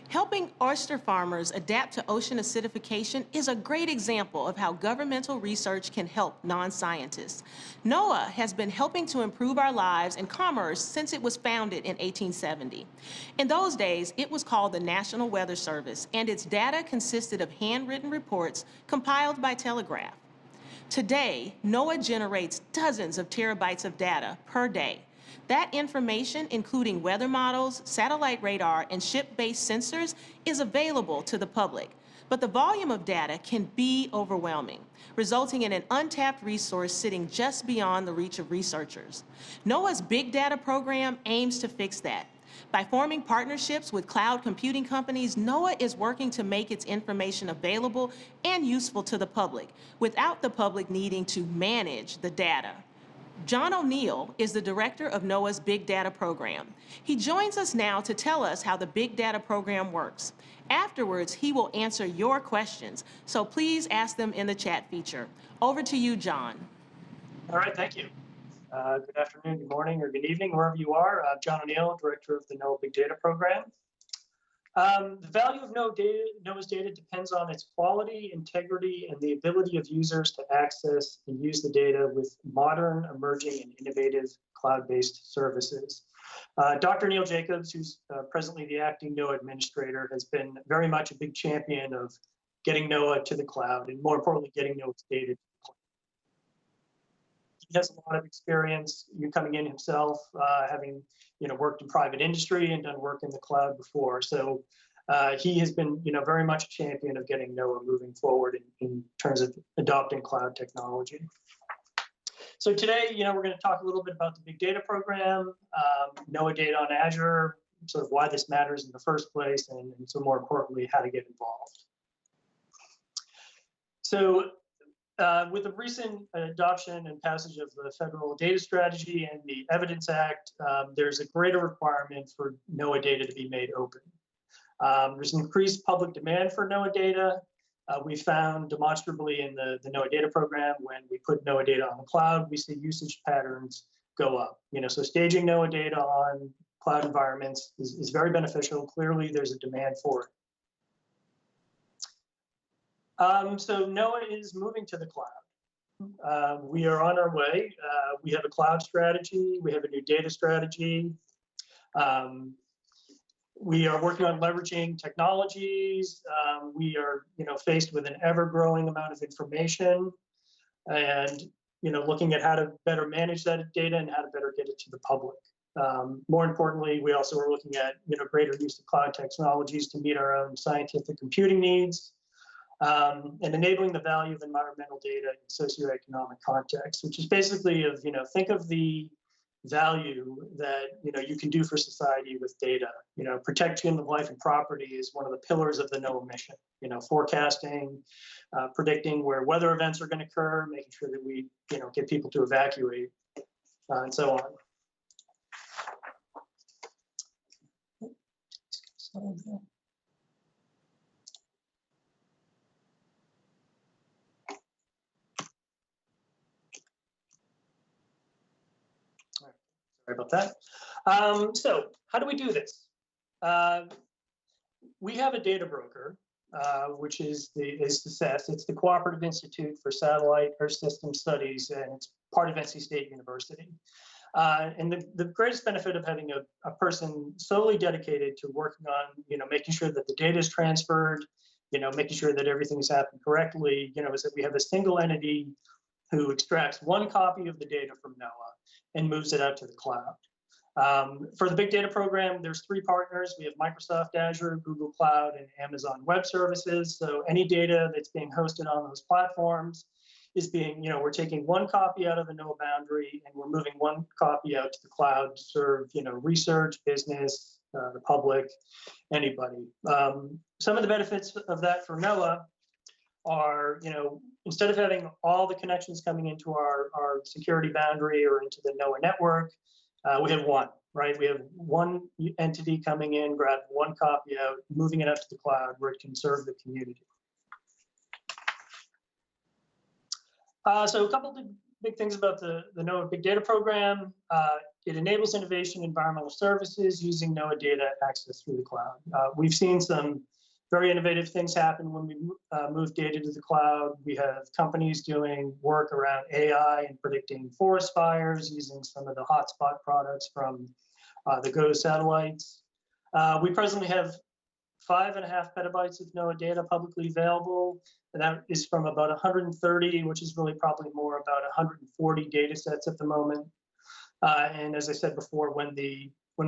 Helping oyster farmers adapt to ocean acidification is a great example of how governmental research can help non scientists. NOAA has been helping to improve our lives and commerce since it was founded in 1870. In those days, it was called the National Weather Service, and its data consisted of handwritten reports compiled by telegraph. Today, NOAA generates dozens of terabytes of data per day. That information, including weather models, satellite radar, and ship-based sensors, is available to the public. But the volume of data can be overwhelming, resulting in an untapped resource sitting just beyond the reach of researchers. NOAA's Big Data program aims to fix that. By forming partnerships with cloud computing companies, NOAA is working to make its information available and useful to the public without the public needing to manage the data. John O'Neill is the director of NOAA's Big Data program. He joins us now to tell us how the Big Data program works. Afterwards, he will answer your questions, so please ask them in the chat feature. Over to you, John. All right, thank you. Good afternoon, good morning, or good evening, wherever you are. John O'Neill, director of the NOAA Big Data program. The value of NOAA's data depends on its quality, integrity, and the ability of users to access and use the data with modern, emerging, and innovative cloud-based services. Dr. Neil Jacobs, who's presently the acting NOAA administrator, has been very much a big champion of getting NOAA to the cloud, and more importantly, getting NOAA's data to the cloud. He has a lot of experience, coming in himself, having worked in private industry and done work in the cloud before. So he has been very much a champion of getting NOAA moving forward in terms of adopting cloud technology. So today, we're going to talk a little bit about the Big Data program, NOAA data on Azure, sort of why this matters in the first place, and so more importantly, how to get involved. So with the recent adoption and passage of the Federal Data Strategy and the Evidence Act, there's a greater requirement for NOAA data to be made open. There's an increased public demand for NOAA data. We found demonstrably in the NOAA data program, when we put NOAA data on the cloud, we see usage patterns go up. So staging NOAA data on cloud environments is very beneficial. Clearly, there's a demand for it. So NOAA is moving to the cloud. We are on our way. We have a cloud strategy. We have a new data strategy. We are working on leveraging technologies. We are, faced with an ever-growing amount of information, and looking at how to better manage that data and how to better get it to the public. More importantly, we also are looking at greater use of cloud technologies to meet our own scientific computing needs. And enabling the value of environmental data in socioeconomic context, which is basically of, think of the value that, you can do for society with data. Protection of life and property is one of the pillars of the NOAA mission. Forecasting, predicting where weather events are going to occur, making sure that we, get people to evacuate, and so on. Sorry about that. So how do we do this? We have a data broker, which is CES. It's the Cooperative Institute for Satellite Earth System Studies, and it's part of NC State University. And the greatest benefit of having a person solely dedicated to working on, making sure that the data is transferred, making sure that everything's happened correctly, is that we have a single entity who extracts one copy of the data from NOAA and moves it out to the cloud. For the Big Data program, there's 3 partners. We have Microsoft Azure, Google Cloud, and Amazon Web Services. So any data that's being hosted on those platforms is being, we're taking one copy out of the NOAA boundary and we're moving one copy out to the cloud to serve, research, business, the public, anybody. Some of the benefits of that for NOAA are, instead of having all the connections coming into our security boundary or into the NOAA network, we have one, right? We have one entity coming in, grab one copy out, moving it up to the cloud where it can serve the community. So a couple of big things about the NOAA Big Data program. it enables innovation in environmental services using NOAA data access through the cloud. We've seen some very innovative things happen when we move data to the cloud. We have companies doing work around AI and predicting forest fires using some of the hotspot products from the GOES satellites. We presently have 5.5 petabytes of NOAA data publicly available, and that is from about 130, which is really probably more about 140 data sets at the moment. And as I said before, when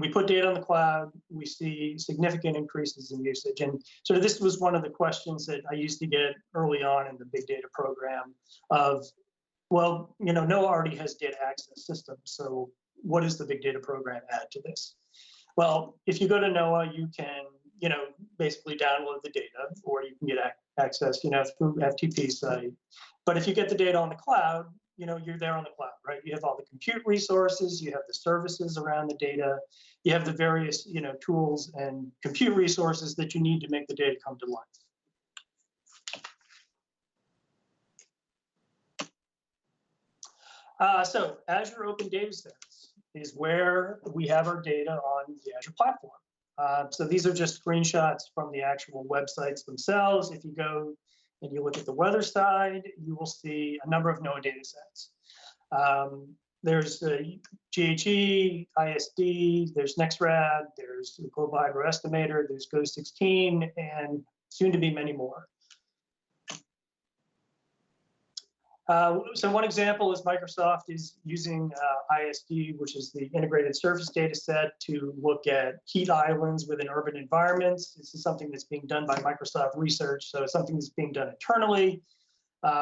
we put data on the cloud, we see significant increases in usage. And so this was one of the questions that I used to get early on in the big data program of, well, NOAA already has data access systems, so what does the big data program add to this? Well, if you go to NOAA, you can, basically download the data, or you can get access, through FTP site. But if you get the data on the cloud, you're there on the cloud, right? You have all the compute resources, you have the services around the data, you have the various, tools and compute resources that you need to make the data come to life. So Azure Open Data Sets is where we have our data on the Azure platform. So these are just screenshots from the actual websites themselves. If you go and you look at the weather side, you will see a number of NOAA data sets. There's GHE, ISD, there's NexRad, there's Global Hydro Estimator, there's GOES 16, and soon to be many more. So one example is Microsoft is using ISD, which is the Integrated Surface Data Set, to look at heat islands within urban environments. This is something that's being done by Microsoft Research, so it's something that's being done internally,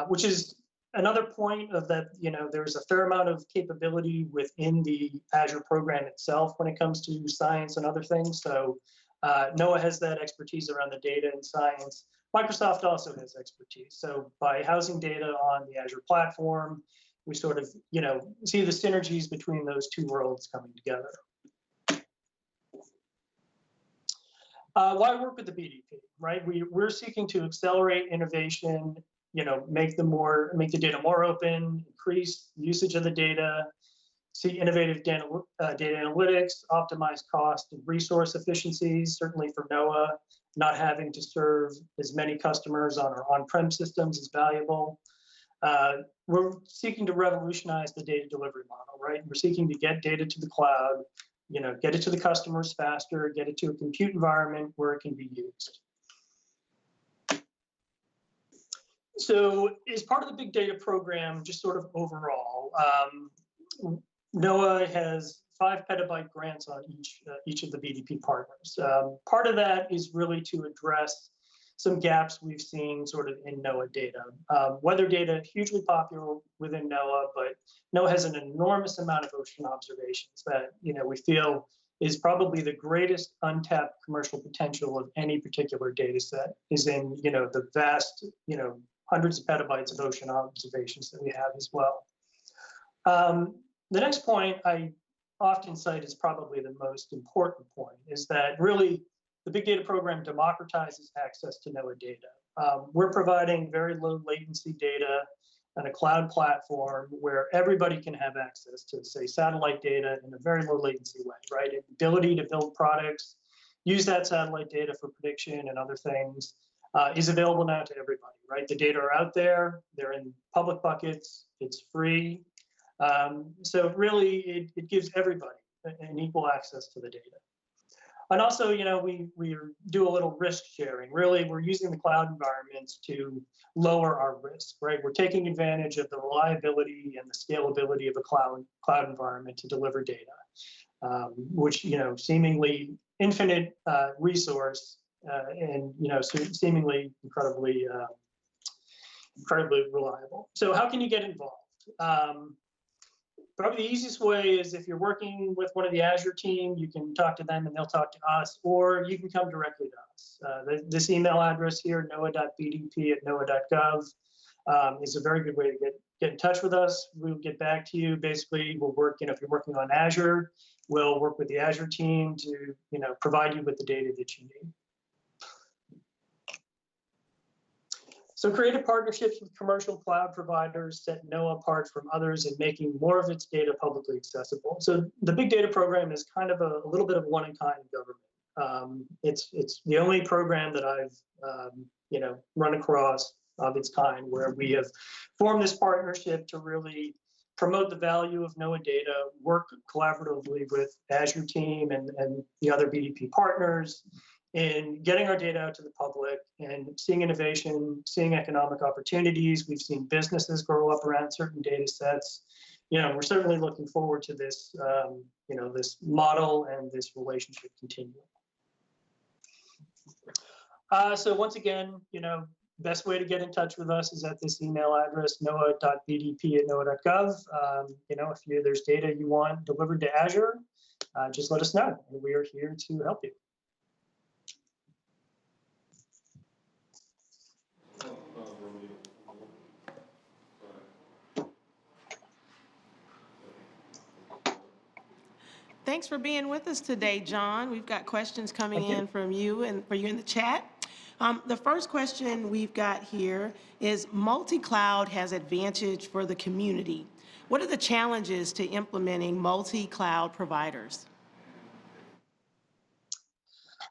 which is another point of that, there's a fair amount of capability within the Azure program itself when it comes to science and other things. So NOAA has that expertise around the data and science. Microsoft also has expertise. So by housing data on the Azure platform, we sort of, see the synergies between those two worlds coming together. Why work with the BDP, right? We're seeking to accelerate innovation, make the data more open, increase usage of the data, see innovative data analytics, optimize cost and resource efficiencies, certainly for NOAA. Not having to serve as many customers on our on-prem systems is valuable. We're seeking to revolutionize the data delivery model, right? We're seeking to get data to the cloud, get it to the customers faster, get it to a compute environment where it can be used. So as part of the big data program, just sort of overall, NOAA has 5 petabyte grants on each of the BDP partners. Part of that is really to address some gaps we've seen sort of in NOAA data. Weather data, hugely popular within NOAA, but NOAA has an enormous amount of ocean observations that we feel is probably the greatest untapped commercial potential of any particular data set is in the vast hundreds of petabytes of ocean observations that we have as well. The next point I often cite is probably the most important point, is that really the big data program democratizes access to NOAA data. We're providing very low latency data on a cloud platform where everybody can have access to, say, satellite data in a very low latency way, right? And ability to build products, use that satellite data for prediction and other things is available now to everybody, right? The data are out there, they're in public buckets, it's free. So really, it gives everybody an equal access to the data. And also, we do a little risk sharing. Really, we're using the cloud environments to lower our risk, right? We're taking advantage of the reliability and the scalability of a cloud environment to deliver data, which, seemingly infinite resource and, seemingly incredibly reliable. So how can you get involved? Probably the easiest way is if you're working with one of the Azure team, you can talk to them and they'll talk to us, or you can come directly to us. This email address here, noaa.bdp@noaa.gov, is a very good way to get in touch with us. We'll get back to you. Basically, we'll work, if you're working on Azure, we'll work with the Azure team to, provide you with the data that you need. So creative partnerships with commercial cloud providers set NOAA apart from others in making more of its data publicly accessible. So the Big Data Program is kind of a little bit of one in kind in government. It's the only program that I've run across of its kind where we have formed this partnership to really promote the value of NOAA data, work collaboratively with Azure team and the other BDP partners in getting our data out to the public and seeing innovation, seeing economic opportunities. We've seen businesses grow up around certain data sets. We're certainly looking forward to this, this model and this relationship continuing. So once again, best way to get in touch with us is at this email address, noaa.bdp@noaa.gov. If there's data you want delivered to Azure, just let us know, and we are here to help you. Thanks for being with us today, John. We've got questions coming in from you and for you in the chat. The first question we've got here is multi-cloud has advantage for the community. What are the challenges to implementing multi-cloud providers?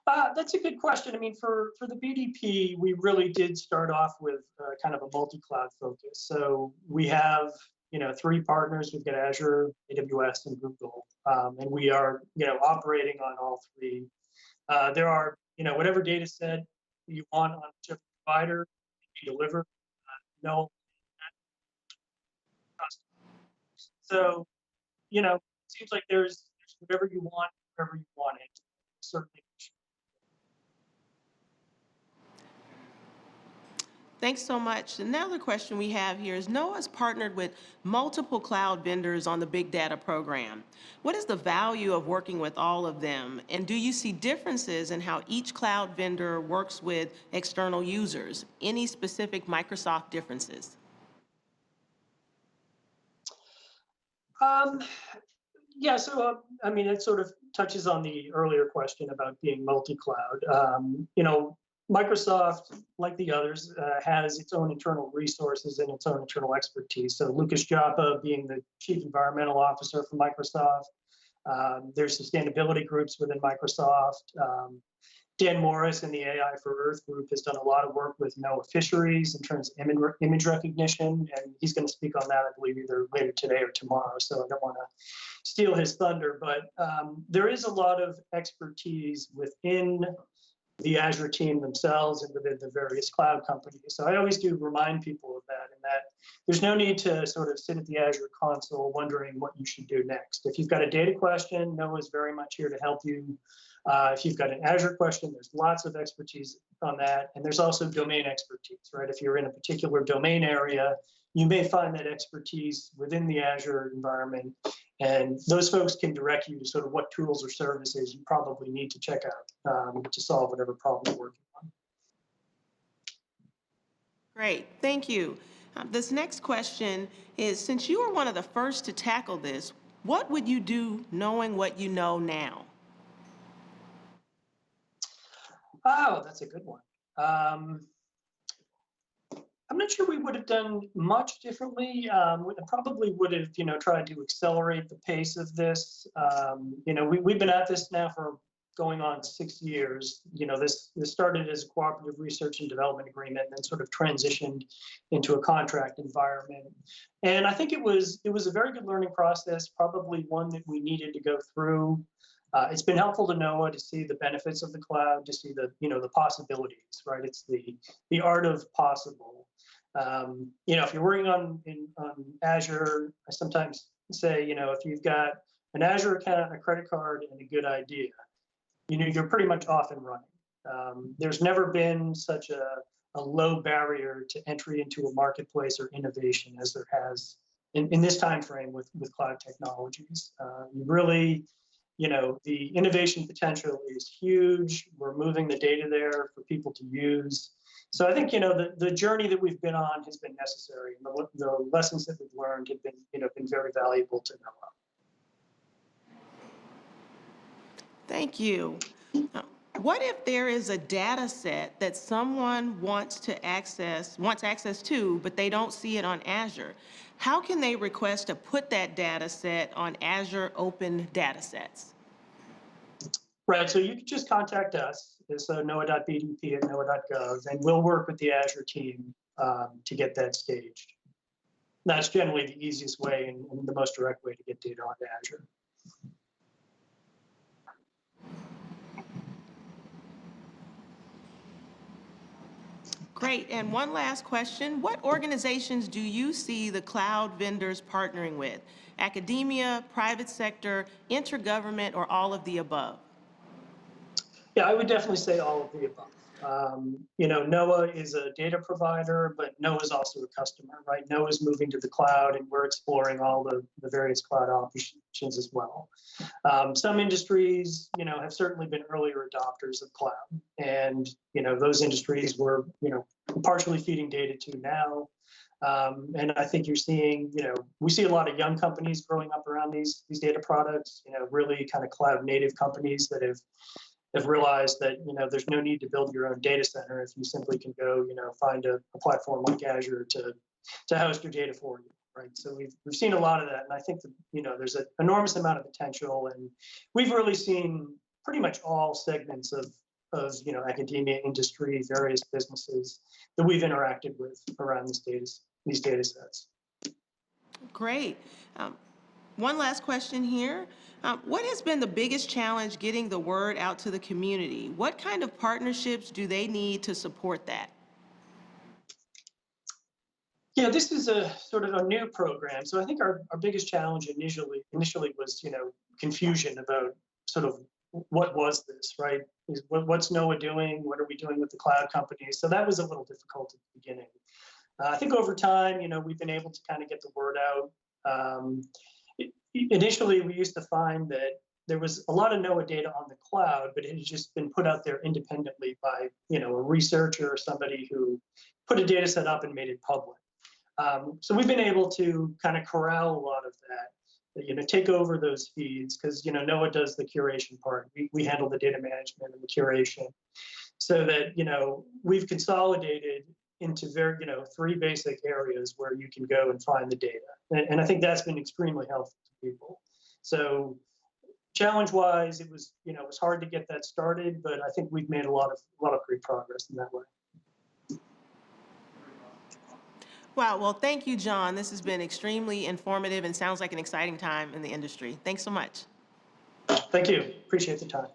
That's a good question. I mean, for the BDP, we really did start off with kind of a multi-cloud focus. So we have, 3 partners. We've got Azure, AWS, and Google, and we are, operating on all 3. There are, whatever data set you want on each provider, you deliver. No. So, it seems like there's whatever you want, wherever you want it. Certainly. Thanks so much. Another question we have here is NOAA's partnered with multiple cloud vendors on the Big Data Program. What is the value of working with all of them? And do you see differences in how each cloud vendor works with external users? Any specific Microsoft differences? Yeah, so I mean, it sort of touches on the earlier question about being multi-cloud. Microsoft, like the others, has its own internal resources and its own internal expertise. So Lucas Joppa being the Chief Environmental Officer for Microsoft, there's sustainability groups within Microsoft. Dan Morris in the AI for Earth group has done a lot of work with NOAA Fisheries in terms of image recognition, and he's going to speak on that, I believe, either later today or tomorrow, so I don't want to steal his thunder, but there is a lot of expertise within the Azure team themselves and within the various cloud companies. So I always do remind people of that, and that there's no need to sort of sit at the Azure console wondering what you should do next. If you've got a data question, NOAA is very much here to help you. If you've got an Azure question, there's lots of expertise on that. And there's also domain expertise, right? If you're in a particular domain area, you may find that expertise within the Azure environment. And those folks can direct you to sort of what tools or services you probably need to check out to solve whatever problem you're working on. Great, thank you. This next question is, since you were one of the first to tackle this, what would you do knowing what you know now? Oh, that's a good one. I'm not sure we would have done much differently. We probably would have, tried to accelerate the pace of this. We've been at this now for going on 6 years. This started as a cooperative research and development agreement, and then sort of transitioned into a contract environment. And I think it was a very good learning process, probably one that we needed to go through. It's been helpful to NOAA to see the benefits of the cloud, to see the possibilities, right? It's the art of possible. If you're working on Azure, I sometimes say, if you've got an Azure account, a credit card, and a good idea, you're pretty much off and running. There's never been such a low barrier to entry into a marketplace or innovation as there has in this time frame with cloud technologies. You really, the innovation potential is huge. We're moving the data there for people to use. So I think, the journey that we've been on has been necessary. And the lessons that we've learned have been very valuable to NOAA. Thank you. What if there is a data set that someone wants access to, but they don't see it on Azure? How can they request to put that data set on Azure Open Datasets? Right, so you can just contact us, so noaa.bdp@noaa.gov, and we'll work with the Azure team to get that staged. That's generally the easiest way and the most direct way to get data onto Azure. Great. And one last question. What organizations do you see the cloud vendors partnering with? Academia, private sector, intergovernment, or all of the above? Yeah, I would definitely say all of the above. NOAA is a data provider, but NOAA is also a customer, right? NOAA is moving to the cloud, and we're exploring all the various cloud options as well. Some industries, have certainly been earlier adopters of cloud, and those industries we're, partially feeding data to now. And I think you're seeing, we see a lot of young companies growing up around these data products, really kind of cloud native companies that have realized that there's no need to build your own data center if you simply can go find a platform like Azure to host your data for you, right? So we've seen a lot of that, and I think that there's an enormous amount of potential, and we've really seen pretty much all segments of academia, industry, various businesses that we've interacted with around these data sets. Great. One last question here. What has been the biggest challenge getting the word out to the community? What kind of partnerships do they need to support that? Yeah, this is a sort of a new program. So I think our biggest challenge initially was, confusion about sort of what was this, right? What's NOAA doing? What are we doing with the cloud companies? So that was a little difficult at the beginning. I think over time, we've been able to kind of get the word out. Initially, we used to find that there was a lot of NOAA data on the cloud, but it had just been put out there independently by, a researcher or somebody who put a data set up and made it public. So we've been able to kind of corral a lot of that, take over those feeds because, NOAA does the curation part. We handle the data management and the curation so that, we've consolidated into three basic areas where you can go and find the data. And I think that's been extremely helpful to people. So challenge-wise, it was hard to get that started, but I think we've made a lot of great progress in that way. Wow. Well, thank you, John. This has been extremely informative and sounds like an exciting time in the industry. Thanks so much. Thank you. Appreciate the time.